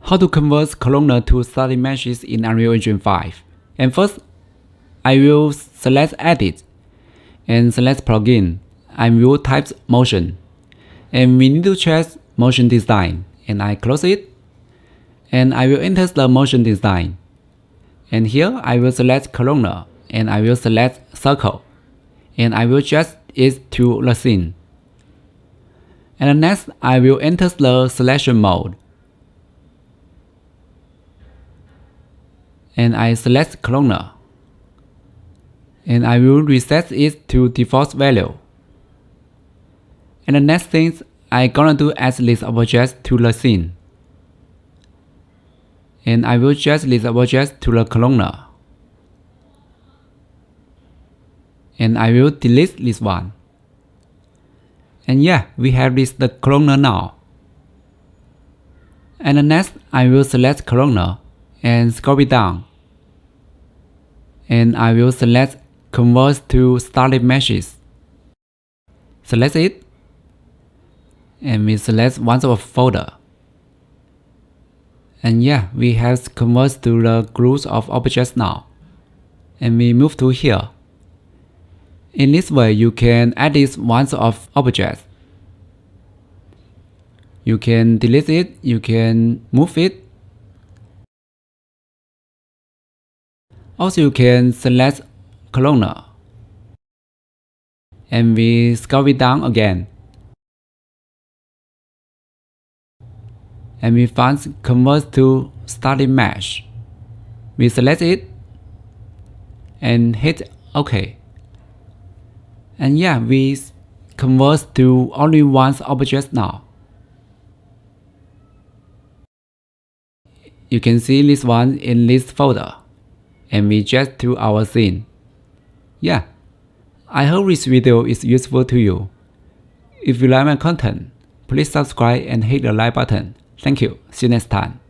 How to convert columnar to static meshes in Unreal Engine 5. And first, I will select Edit and select Plugin. I will type Motion. And we need to check Motion Design. And I close it. And I will enter the Motion Design. And here I will select columnar. And I will select Circle. And I will adjust it to the scene. And next, I will enter the selection mode. And I select columnar. And I will reset it to default value. And the next thing I gonna do is list objects to the scene. And I will just list objects to the columnar. And I will delete this one. And yeah, we have this the columnar now. And next, I will select columnar and scroll it down. And I will select Convert to Static Meshes. Select it. And we select one of folder. And yeah, we have converted to the groups of objects now. And we move to here. In this way, you can edit one of objects. You can delete it, you can move it. Also, you can select columnar. And we scroll it down again. And we find Convert to Static Mesh. We select it and hit OK. And yeah, we convert to only one object now. You can see this one in this folder. And we just to our scene. Yeah, I hope this video is useful to you. If you like my content, please subscribe and hit the like button. Thank you. See you next time.